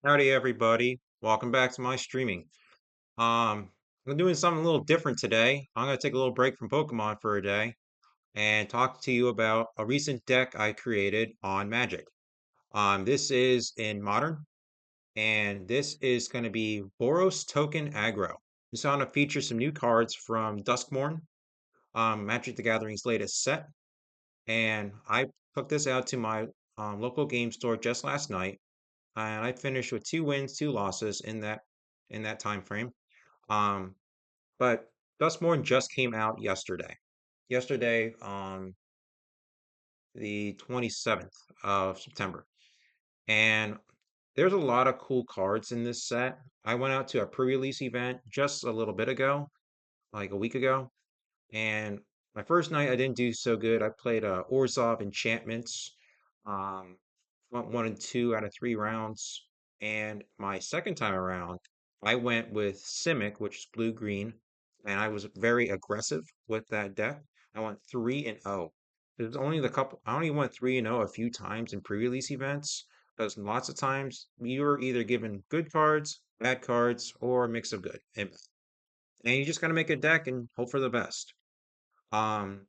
Howdy, everybody. Welcome back to my streaming. I'm doing something a little different today. I'm going to take a little break from Pokemon for a day and talk to you about a recent deck I created on Magic. This is in Modern, and this is going to be Boros Token Aggro. This is going to feature some new cards from Duskmourn, Magic the Gathering's latest set, and I took this out to my local game store just last night and I finished with 2 wins, 2 losses in that time frame. Um, but Dustmorn just came out yesterday. Yesterday, on the 27th of September. And there's a lot of cool cards in this set. I went out to a pre-release event just a little bit ago, like a week ago, and my first night I didn't do so good. I played Orzhov Enchantments, um, went 1 and 2 out of 3 rounds. And my second time around, I went with Simic, which is blue green, and I was very aggressive with that deck. I went 3-0. There's only the couple. I only went 3-0 a few times in pre-release events, because lots of times you were either given good cards, bad cards, or a mix of good and you just got to make a deck and hope for the best. Um,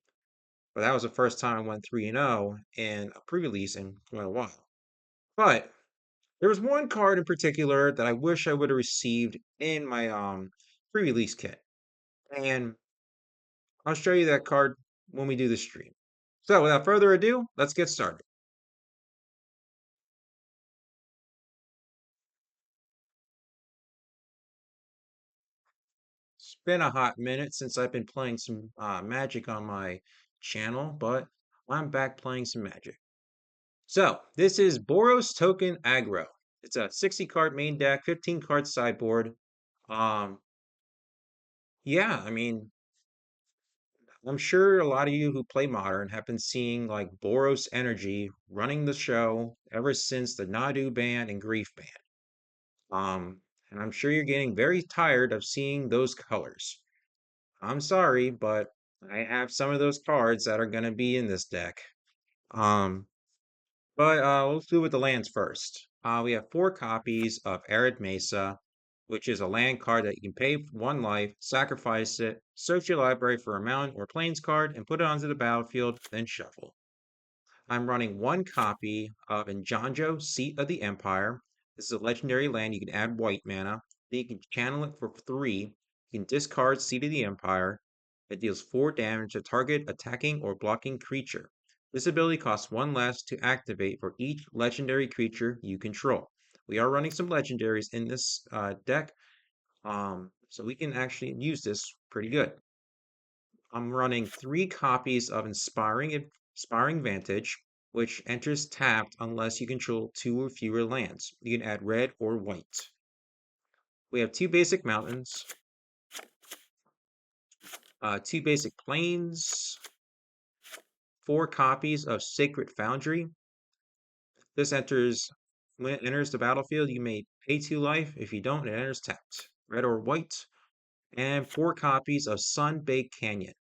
but that was the first time I went 3-0 in a pre-release in quite a while. But there was one card in particular that I wish I would have received in my pre-release kit. And I'll show you that card when we do the stream. So without further ado, let's get started. It's been a hot minute since I've been playing some Magic on my channel, but I'm back playing some Magic. So this is Boros Token Aggro. It's a 60 card main deck, 15 card sideboard. Um, yeah, I mean, I'm sure a lot of you who play Modern have been seeing like Boros Energy running the show ever since the Nadu ban and Grief ban. And I'm sure you're getting very tired of seeing those colors. I'm sorry, but I have some of those cards that are going to be in this deck. Um, But let's do with the lands first. We have 4 copies of Arid Mesa, which is a land card that you can pay 1 life, sacrifice it, search your library for a mountain or plains card, and put it onto the battlefield, then shuffle. I'm running 1 copy of Njanjo, Seat of the Empire. This is a legendary land. You can add white mana. Then you can channel it for 3. You can discard Seat of the Empire. It deals 4 damage to target attacking or blocking creature. This ability costs 1 less to activate for each legendary creature you control. We are running some legendaries in this deck, so we can actually use this pretty good. I'm running 3 copies of Inspiring Vantage, which enters tapped unless you control 2 or fewer lands. You can add red or white. We have 2 basic mountains, 2 basic plains, 4 copies of Sacred Foundry. This enters when it enters the battlefield, you may pay 2 life. If you don't, it enters tapped, red or white, and 4 copies of Sun-Baked Canyon.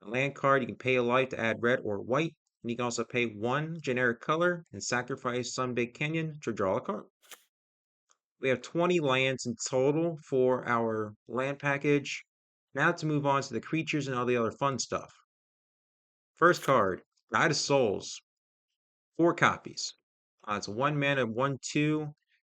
A land card, you can pay a life to add red or white, and you can also pay 1 generic color and sacrifice Sun-Baked Canyon to draw a card. We have 20 lands in total for our land package. Now to move on to the creatures and all the other fun stuff. First card, Guide of Souls, 4 copies. It's a 1 mana, 1/2.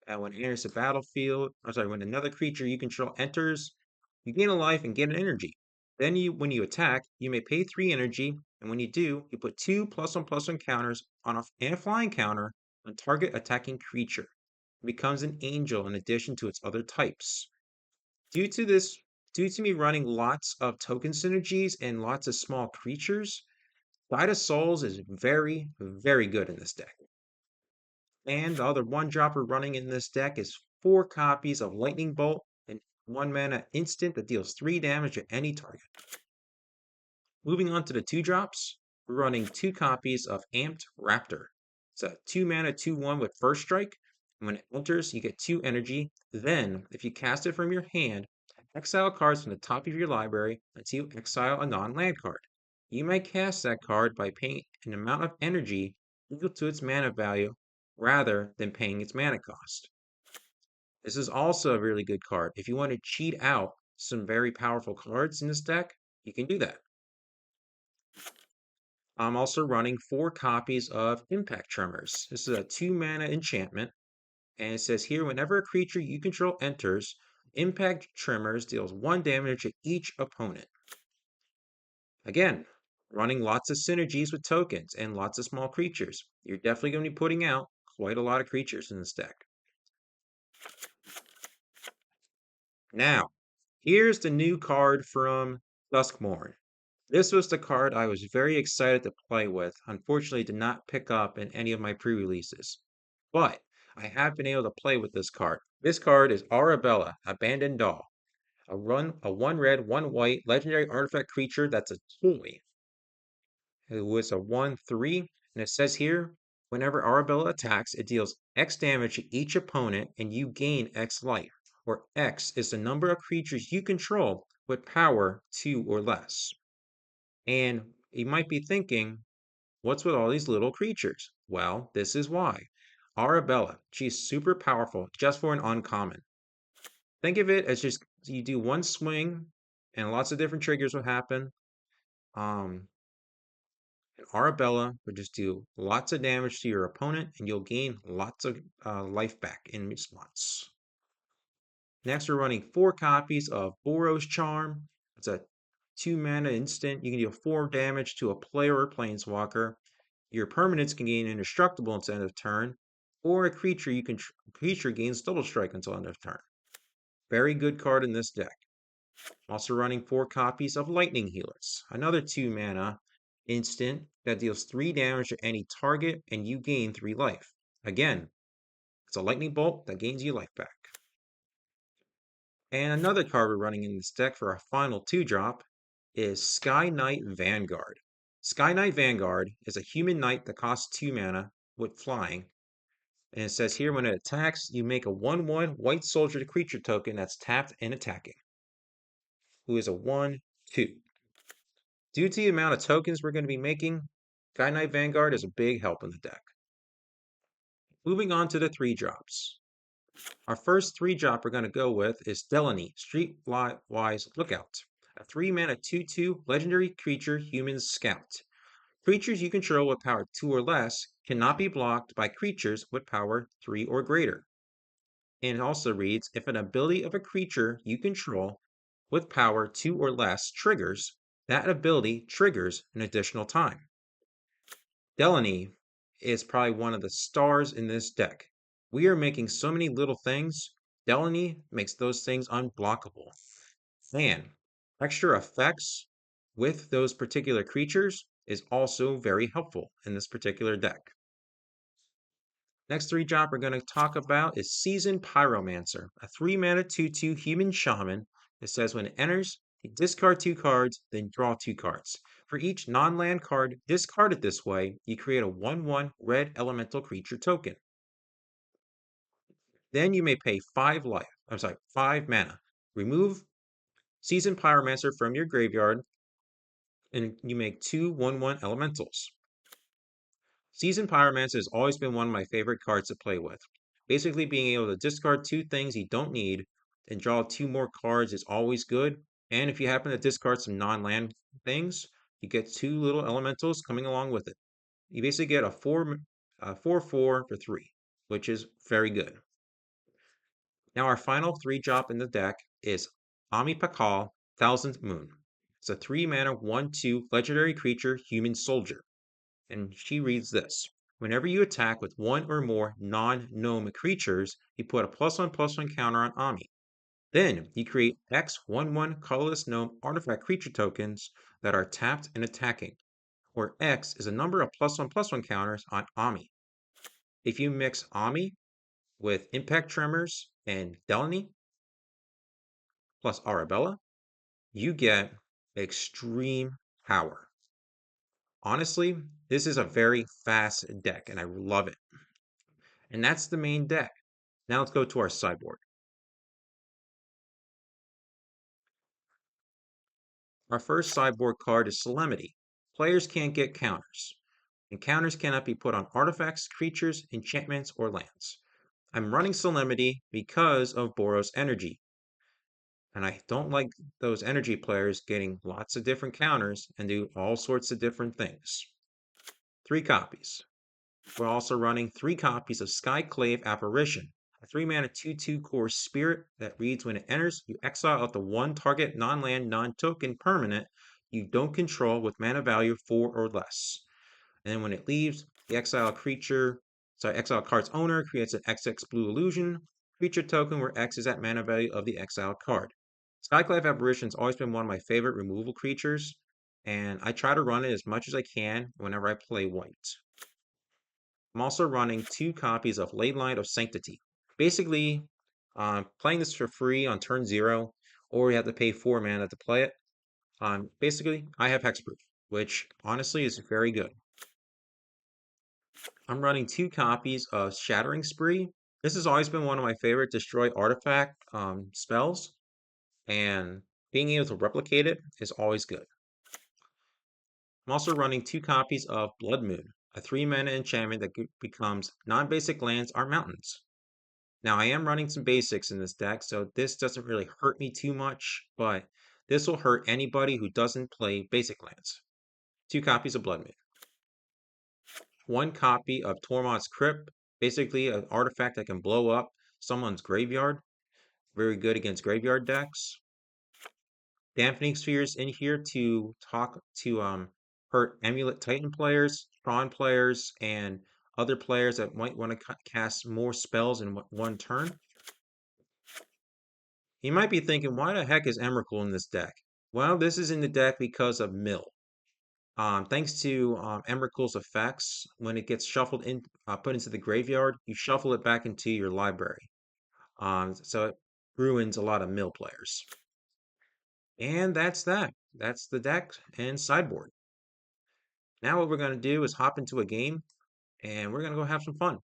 And when it enters the battlefield, I'm sorry, when another creature you control enters, you gain a life and get an energy. Then when you attack, you may pay 3 energy, and when you do, you put 2 +1/+1 counters and a flying counter on target attacking creature. It becomes an angel in addition to its other types. Due to this, due to me running lots of token synergies and lots of small creatures, Guide of Souls is very, very good in this deck. And the other 1 dropper running in this deck is 4 copies of Lightning Bolt, and 1 mana instant that deals 3 damage to any target. Moving on to the 2 drops, we're running 2 copies of Amped Raptor. It's a 2 mana 2/1 with first strike. And when it enters, you get 2 energy. Then, if you cast it from your hand, exile cards from the top of your library until you exile a non-land card. You may cast that card by paying an amount of energy equal to its mana value rather than paying its mana cost. This is also a really good card. If you want to cheat out some very powerful cards in this deck, you can do that. I'm also running 4 copies of Impact Tremors. This is a 2 mana enchantment, and it says here whenever a creature you control enters, Impact Tremors deals 1 damage to each opponent. Again, running lots of synergies with tokens and lots of small creatures. You're definitely going to be putting out quite a lot of creatures in this deck. Now, here's the new card from Duskmourn. This was the card I was very excited to play with. Unfortunately, did not pick up in any of my pre-releases. But I have been able to play with this card. This card is Arabella, Abandoned Doll. A 1 red, 1 white legendary artifact creature that's a toy. It was a 1/3, and it says here, whenever Arabella attacks, it deals X damage to each opponent and you gain X life, where X is the number of creatures you control with power 2 or less. And you might be thinking, what's with all these little creatures? Well, this is why. Arabella, she's super powerful just for an uncommon. Think of it as just you do one swing and lots of different triggers will happen. Um, and Arabella would just do lots of damage to your opponent and you'll gain lots of life back in response. Next, we're running 4 copies of Boros Charm. It's a 2 mana instant. You can deal 4 damage to a player or planeswalker. Your permanents can gain indestructible until end of turn, or a creature creature gains double strike until end of turn. Very good card in this deck. Also running 4 copies of Lightning Healers, another 2 mana instant that deals 3 damage to any target and you gain 3 life. Again, it's a lightning bolt that gains you life back. And another card we're running in this deck for our final 2-drop is Sky Knight Vanguard. Sky Knight Vanguard is a human knight that costs 2 mana with flying. And it says here when it attacks, you make a 1/1 white soldier creature token that's tapped and attacking, who is a 1/2. Due to the amount of tokens we're going to be making, Sky Knight Vanguard is a big help in the deck. Moving on to the 3-drops. Our first 3-drop we're going to go with is Delaney, Streetwise Lookout, a 3-mana 2/2 legendary creature human scout. Creatures you control with power 2 or less cannot be blocked by creatures with power 3 or greater. And it also reads, if an ability of a creature you control with power 2 or less triggers, that ability triggers an additional time. Delaney is probably one of the stars in this deck. We are making so many little things. Delaney makes those things unblockable. And extra effects with those particular creatures is also very helpful in this particular deck. Next 3-drop we're going to talk about is Seasoned Pyromancer, a 3-mana 2/2 human shaman. It says when it enters, you discard 2 cards, then draw 2 cards. For each non-land card discarded this way, you create a 1/1 red elemental creature token. Then you may pay 5 mana. Remove Seasoned Pyromancer from your graveyard, and you make 2 1/1 elementals. Seasoned Pyromancer has always been one of my favorite cards to play with. Basically, being able to discard 2 things you don't need and draw 2 more cards is always good. And if you happen to discard some non-land things, you get 2 little elementals coming along with it. You basically get a 4/4 for 3, which is very good. Now our final 3-drop in the deck is Ami Pakal, Thousandth Moon. It's a 3-mana 1/2 legendary creature human soldier. And she reads this. Whenever you attack with 1 or more non-gnome creatures, you put a +1/+1 counter on Ami. Then you create X 1/1 colorless gnome artifact creature tokens that are tapped and attacking, where X is a number of +1/+1 counters on Ami. If you mix Ami with Impact Tremors and Delaney plus Arabella, you get extreme power. Honestly, this is a very fast deck and I love it. And that's the main deck. Now let's go to our sideboard. Our first sideboard card is Solemnity. Players can't get counters, and counters cannot be put on artifacts, creatures, enchantments, or lands. I'm running Solemnity because of Boros energy, and I don't like those energy players getting lots of different counters and do all sorts of different things. 3 copies. We're also running 3 copies of Skyclave Apparition, a 3-mana 2/2 core spirit that reads when it enters, you exile out the one target non-land, non-token permanent you don't control with mana value 4 or less. And then when it leaves, the exile card's owner creates an XX blue illusion creature token where X is that mana value of the exiled card. Skyclave Apparition's always been one of my favorite removal creatures, and I try to run it as much as I can whenever I play white. I'm also running 2 copies of Leyline of Sanctity. Basically, playing this for free on turn 0, or you have to pay 4 mana to play it. Basically, I have Hexproof, which honestly is very good. I'm running 2 copies of Shattering Spree. This has always been one of my favorite destroy artifact spells, and being able to replicate it is always good. I'm also running 2 copies of Blood Moon, a 3-mana enchantment that becomes non-basic lands are mountains. Now, I am running some basics in this deck, so this doesn't really hurt me too much, but this will hurt anybody who doesn't play basic lands. 2 copies of Blood Moon. 1 copy of Tormod's Crypt, basically an artifact that can blow up someone's graveyard. Very good against graveyard decks. Dampening Spheres in here to hurt Amulet Titan players, Tron players, and other players that might want to cast more spells in one turn. You might be thinking, why the heck is Emrakul in this deck? Well, this is in the deck because of Mill. Thanks to Emrakul's effects, when it gets shuffled in, put into the graveyard, you shuffle it back into your library. So it ruins a lot of Mill players. And that's that. That's the deck and sideboard. Now what we're going to do is hop into a game, and we're going to go have some fun.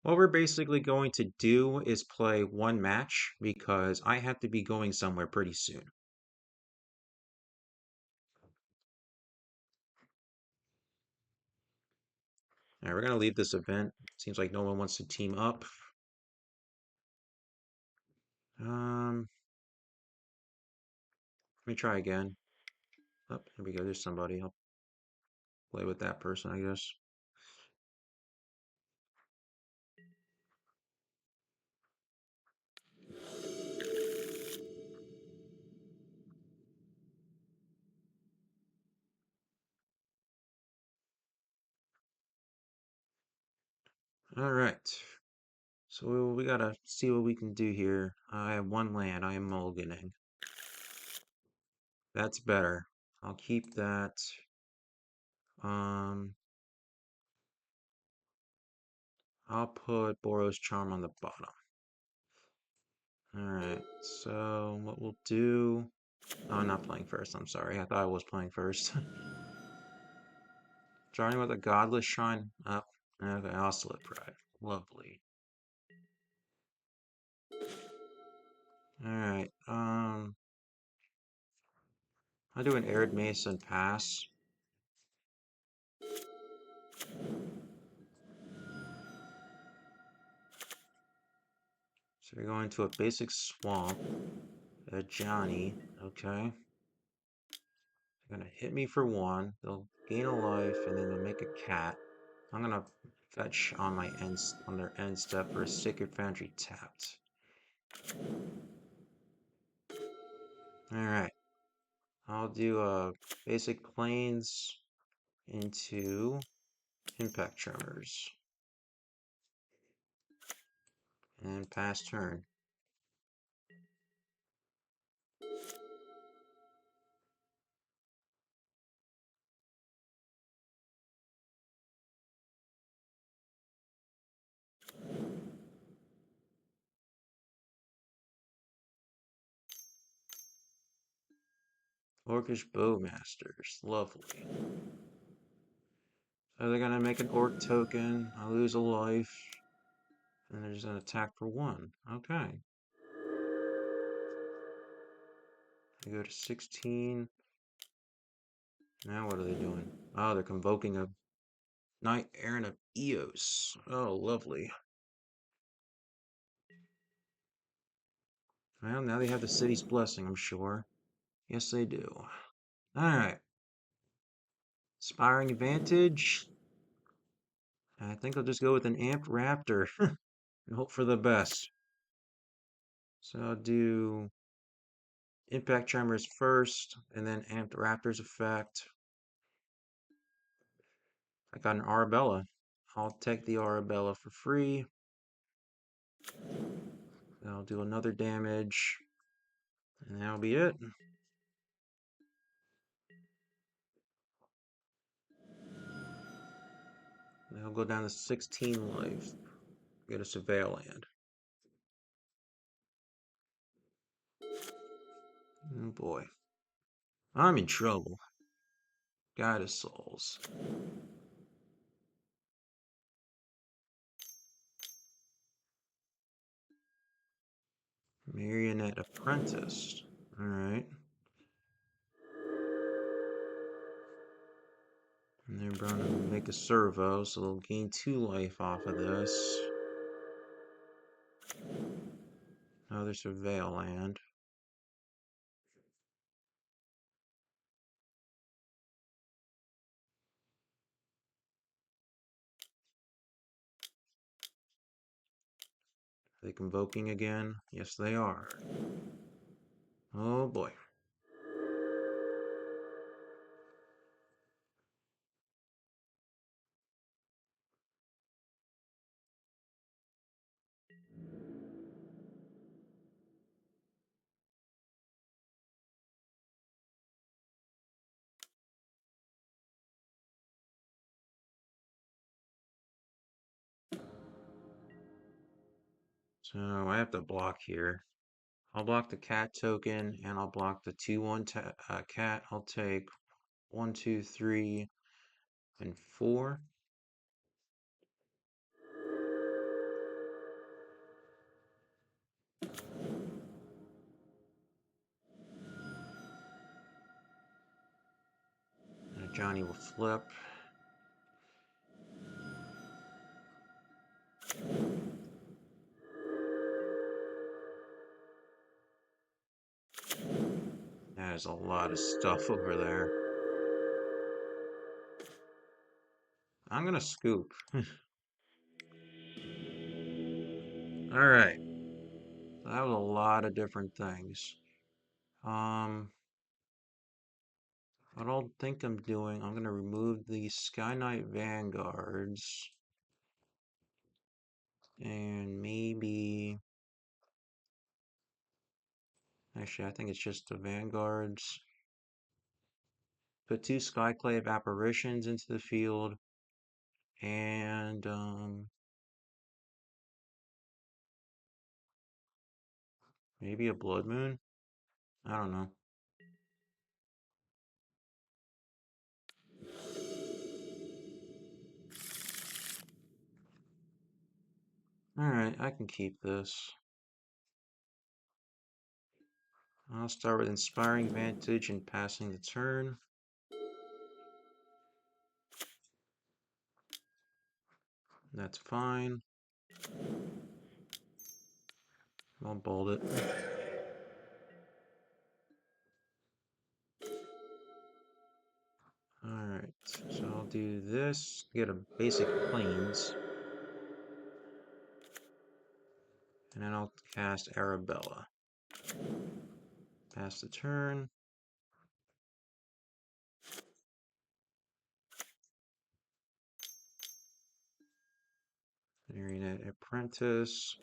What we're basically going to do is play one match because I have to be going somewhere pretty soon. All right, we're going to leave this event. Seems like no one wants to team up. Let me try again. Oh, here we go. There's somebody. I'll play with that person, I guess. All right. So we gotta see what we can do here. I have 1 land. I am mulliganing. That's better. I'll keep that. Um, I'll put Boros Charm on the bottom. All right. So what we'll do. Oh, I'm not playing first. I'm sorry. I thought I was playing first. Starting with a Godless Shrine. Oh, okay. Oscillate Pride. Lovely. All right. I'll do an Arid Mace and pass. So we're going to a basic swamp. Johnny. Okay. Gonna hit me for 1. They'll gain a life, and then they'll make a cat. I'm gonna fetch on my on their end step for a Sacred Foundry tapped. Alright. I'll do a basic planes into impact tremors. And pass turn. Orcish Bowmasters. Lovely. So they're gonna make an orc token. I lose a life. And there's an attack for 1. Okay. They go to 16. Now what are they doing? Oh, they're convoking a Knight Errant of Eos. Oh, lovely. Well, now they have the city's blessing, I'm sure. Yes, they do. Alright. Inspiring Advantage. I think I'll just go with an Amped Raptor and hope for the best. So I'll do Impact Tremors first, and then Amped Raptor's effect. I got an Arabella. I'll take the Arabella for free. I'll do another damage, and that'll be it. They'll go down to 16 life. Get a Surveil Land. Oh boy. I'm in trouble. God of Souls. Marionette Apprentice. Alright. And they're going to make a servo, so they'll gain 2 life off of this. Another Surveil Land. Are they convoking again? Yes, they are. Oh boy. So I have to block here. I'll block the cat token, and I'll block the 2/1 cat. I'll take 1, 2, 3, and 4. And Johnny will flip. That is a lot of stuff over there. I'm gonna scoop. Alright. That was a lot of different things. What I'll think I'm doing, I'm gonna remove the Sky Knight Vanguards. And maybe... Actually, I think it's just the Vanguards. Put 2 Skyclave Apparitions into the field. And, maybe a Blood Moon? I don't know. Alright, I can keep this. I'll start with Inspiring Vantage and passing the turn. That's fine. I'll bold it. do this, get a basic plains, and then I'll cast Arabella. Pass the turn. Marionette Apprentice.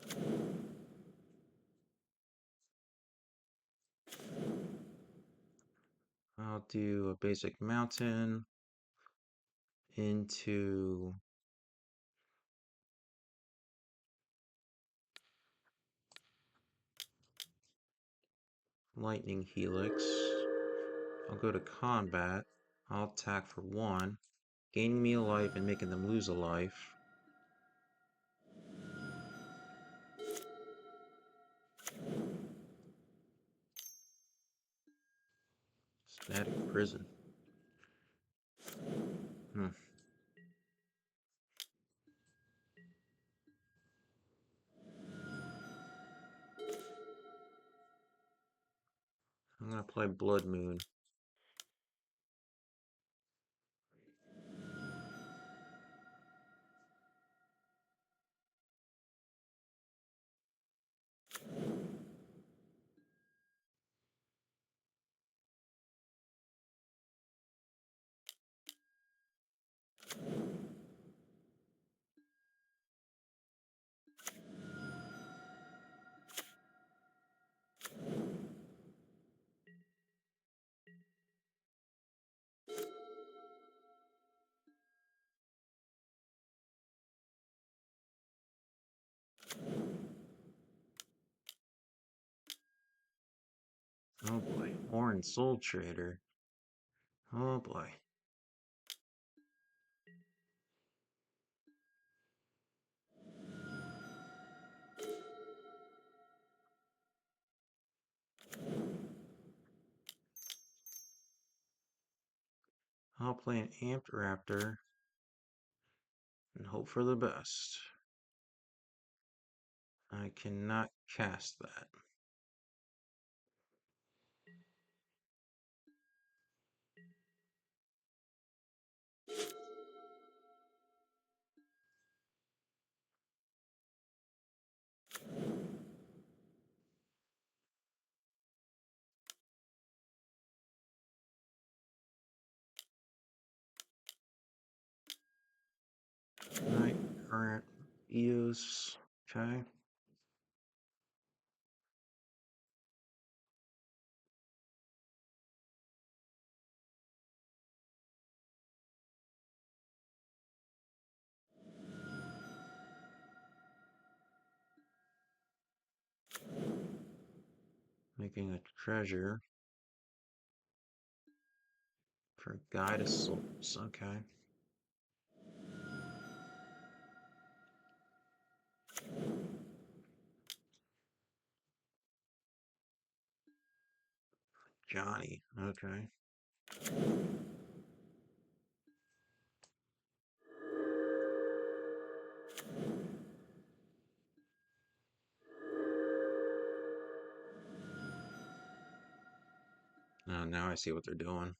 I'll do a basic mountain into Lightning Helix. I'll go to combat. I'll attack for 1, gaining me a life and making them lose a life. Static Prison. Hmm. I'm gonna play Blood Moon. Oh boy, Orange Soul Trader. Oh boy. I'll play an Amped Raptor and hope for the best. I cannot cast that. Night Current Eos. Okay. Making a treasure for Guide of Souls. Okay. Johnny. Okay. Now I see what they're doing.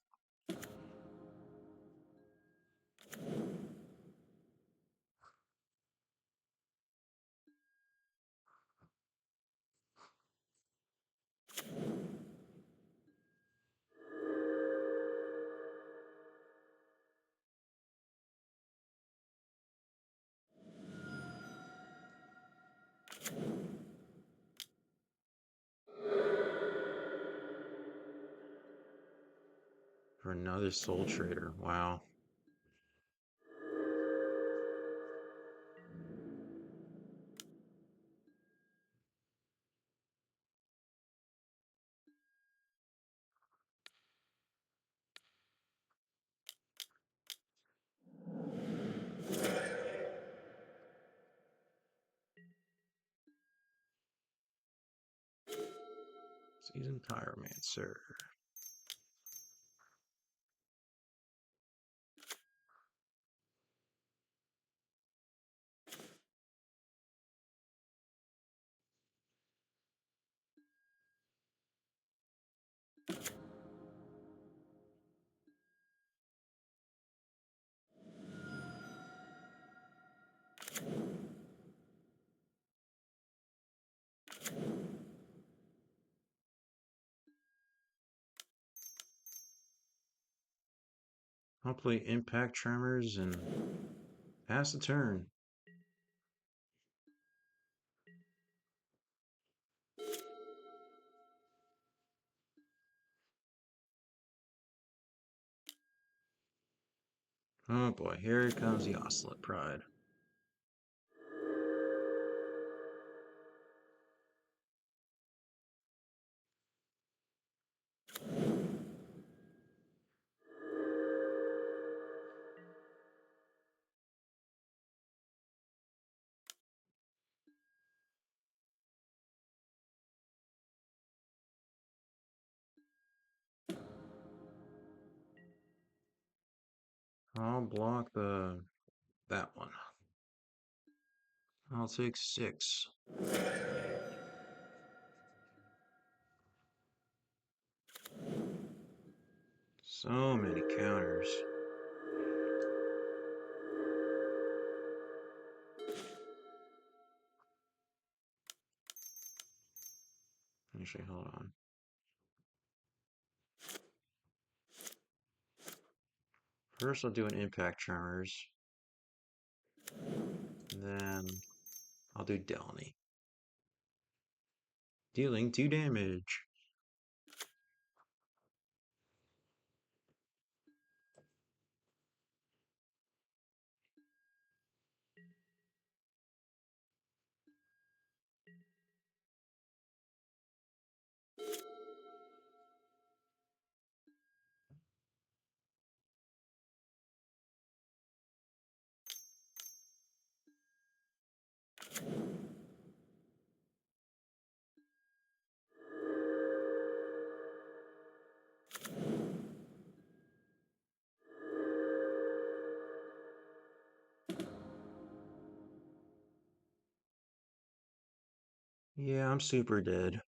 For another Soul Trader. Wow. Seasoned Pyromancer. I'll play Impact Tremors and pass the turn. Oh boy, here comes the Ocelot Pride. I'll block that one. I'll take 6. So many counters. Actually, hold on. First, I'll do an Impact Tremors. And then I'll do Delany. Dealing 2 damage. Yeah, I'm super dead.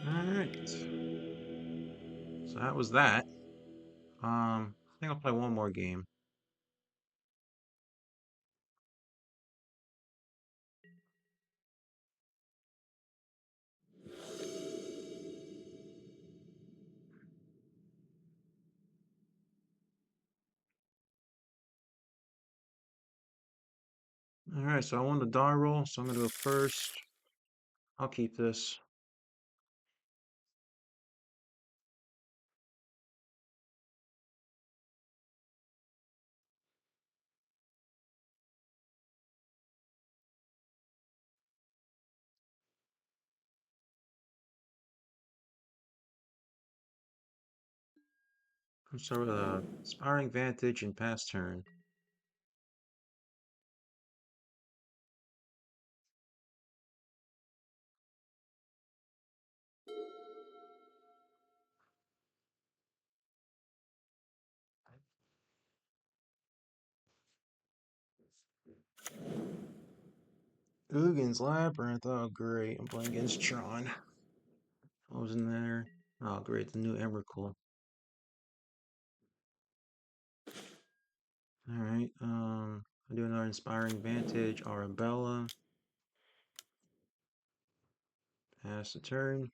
Alright. So that was that. I think I'll play one more game. Alright, so I won the die roll, so I'm gonna go first. I'll keep this. Let's start with a Inspiring Vantage and pass turn. Uggin's Labyrinth. Oh, great. I'm playing against Tron. What was in there? Oh, great. The new Emrakul. Alright. I do another Inspiring Vantage. Arabella. Pass the turn.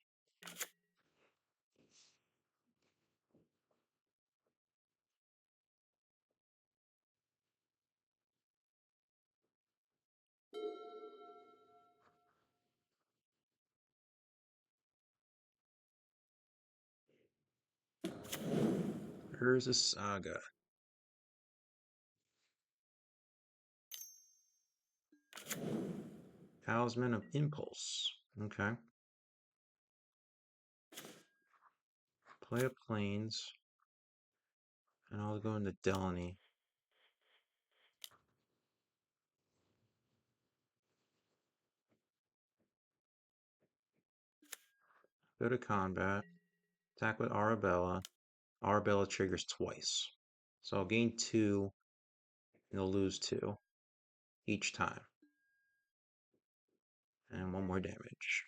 Urza Saga. Talisman of Impulse. Okay. Play up Plains. And I'll go into Delany. Go to combat. Attack with Arabella. Arabella triggers twice. So I'll gain 2, and I'll lose 2 each time. And 1 more damage.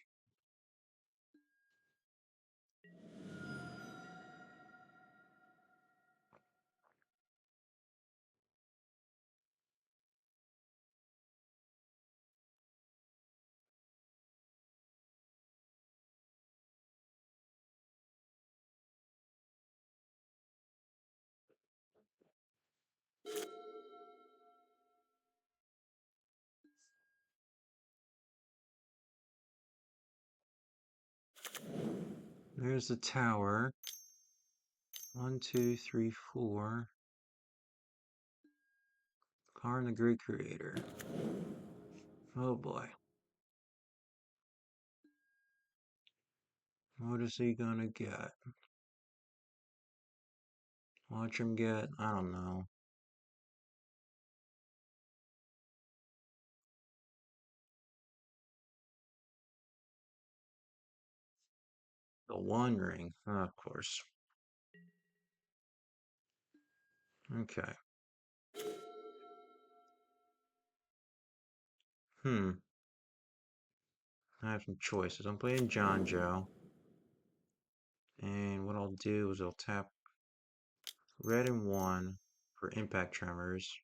There's the tower. 1, 2, 3, 4. Karn the Great Creator. Oh boy. What is he gonna get? Watch him get, I don't know. The One Ring. Oh, of course. Okay. I have some choices. I'm playing John Joe. And what I'll do is I'll tap red and 1 for impact tremors.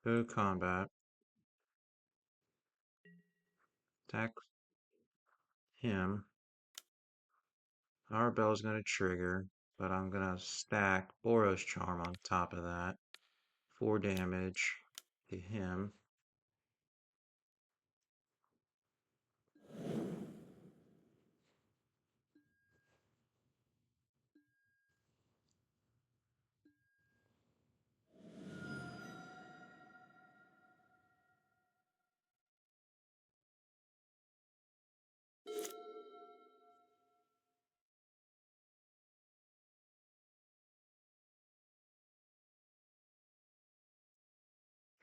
Go to combat. Attack him. Arabella's going to trigger, but I'm going to stack Boros Charm on top of that. 4 damage to him.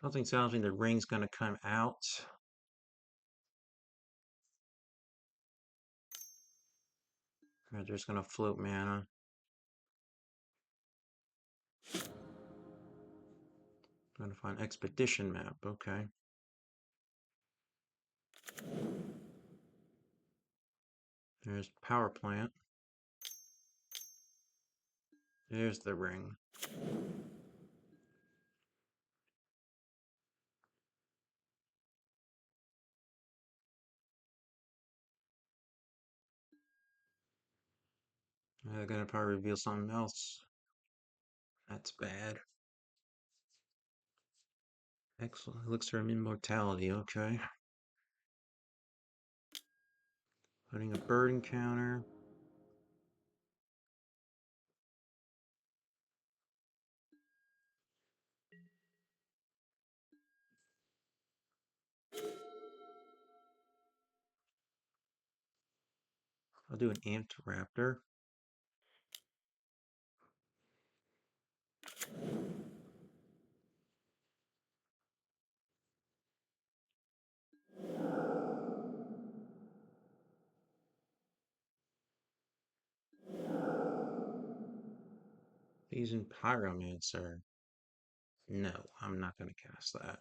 Something tells me the ring's going to come out. They're just going to float mana. I'm going to find Expedition map. Okay. There's Power Plant. There's the ring. They're going to probably reveal something else. That's bad. Excellent. Elixir of Immortality. Okay. Putting a bird encounter. I'll do an Amped Raptor. Seasoned Pyromancer. No, I'm not going to cast that.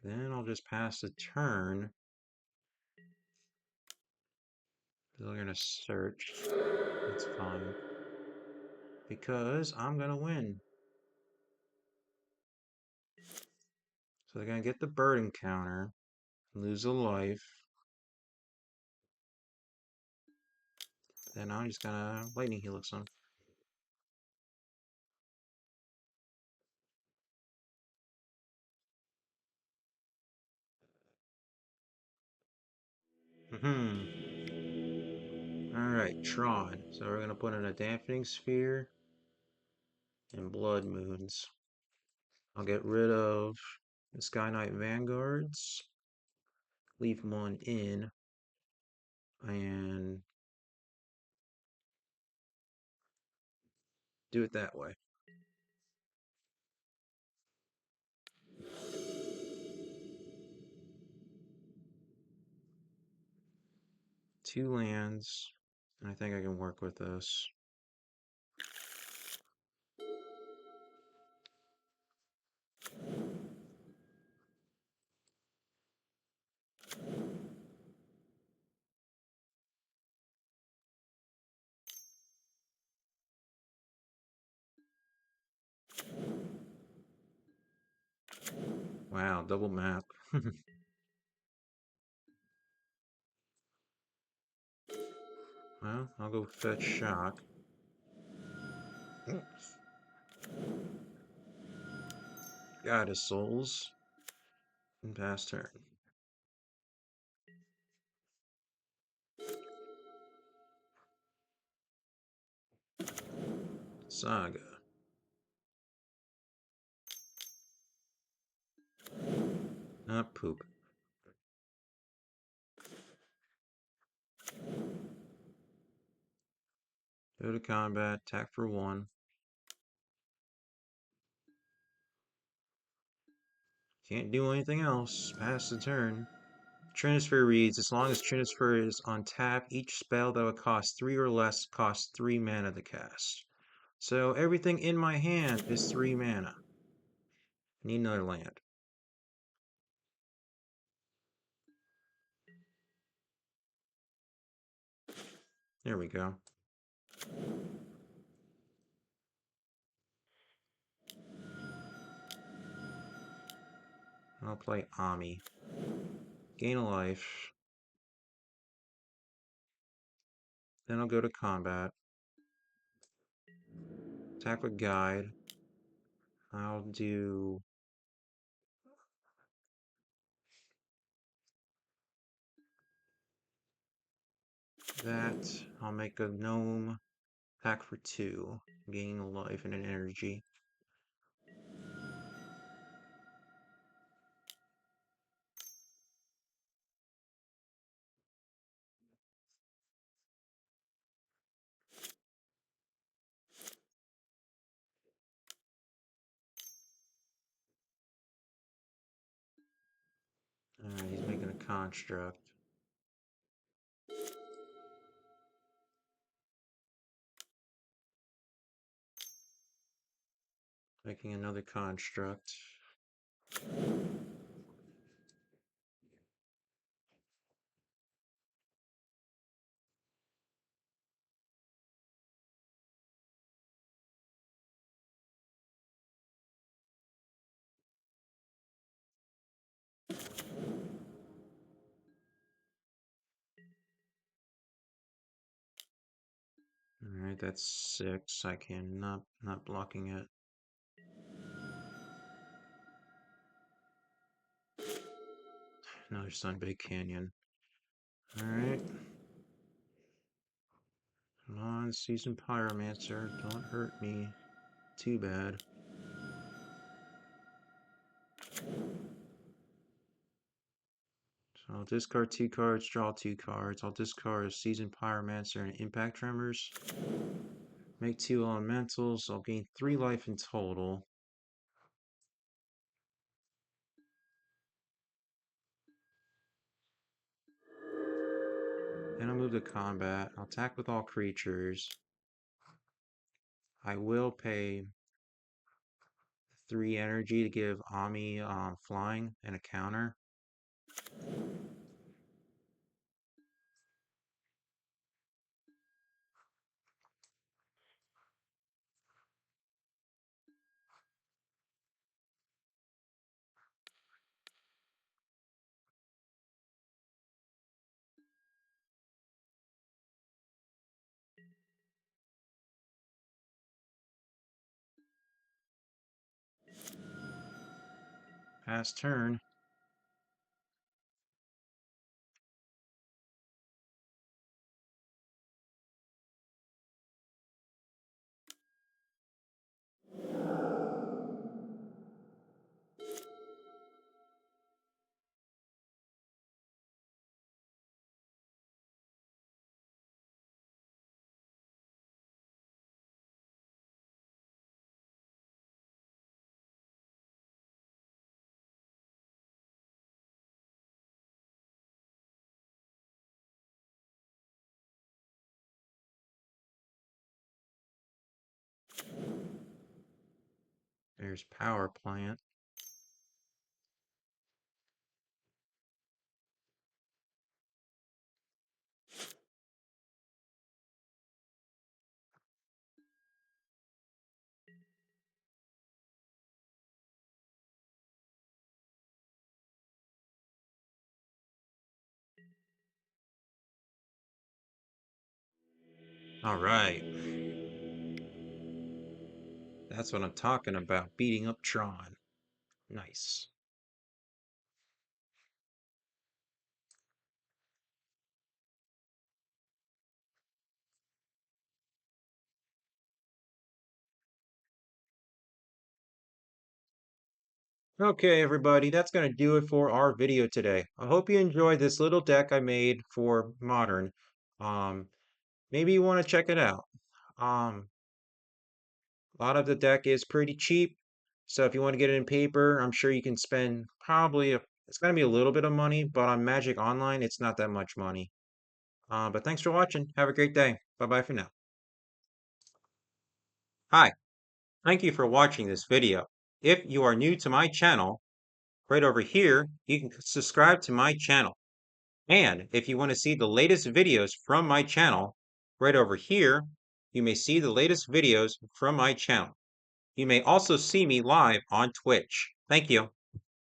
Then I'll just pass the turn. They're going to search. That's fine. Because I'm going to win. So they're going to get the bird encounter. Lose a life. Then I'm just going to Lightning Helix them. Alright, Tron. So we're going to put in a Dampening Sphere and Blood Moons. I'll get rid of the Sky Knight Vanguards. Leave 1 in. And do it that way. Two lands, and I think I can work with this. Wow, double map. Well, I'll go fetch shock. Goddess souls. And pass turn. Saga. Not poop. Go to combat, attack for 1. Can't do anything else. Pass the turn. Transfer reads, as long as transfer is on tap, each spell that would cost 3 or less costs 3 mana to cast. So everything in my hand is 3 mana. I need another land. There we go. I'll play Ami. Gain a life. Then I'll go to combat. Attack with guide. I'll do that. I'll make a gnome. Attack for 2. Gaining a life and an energy. Alright, he's making a construct. Making another construct. Alright, that's 6. I can not blocking it. Another Sunbaked Canyon. Alright. Come on, Seasoned Pyromancer. Don't hurt me too bad. So I'll discard 2 cards, draw 2 cards. I'll discard Seasoned Pyromancer and Impact Tremors. Make 2 elementals. I'll gain 3 life in total. Then I'll move to combat. I'll attack with all creatures. I will pay 3 energy to give Ami flying and a counter. Pass turn. There's power plant. All right. That's what I'm talking about. Beating up Tron. Nice. Okay, everybody, that's going to do it for our video today. I hope you enjoyed this little deck I made for Modern. Um, Maybe you want to check it out. Um, a lot of the deck is pretty cheap, so if you want to get it in paper, I'm sure you can spend it's going to be a little bit of money, but on Magic Online, it's not that much money. But thanks for watching. Have a great day. Bye-bye for now. Hi, thank you for watching this video. If you are new to my channel, right over here, you can subscribe to my channel. And if you want to see the latest videos from my channel, right over here, you may see the latest videos from my channel. You may also see me live on Twitch. Thank you.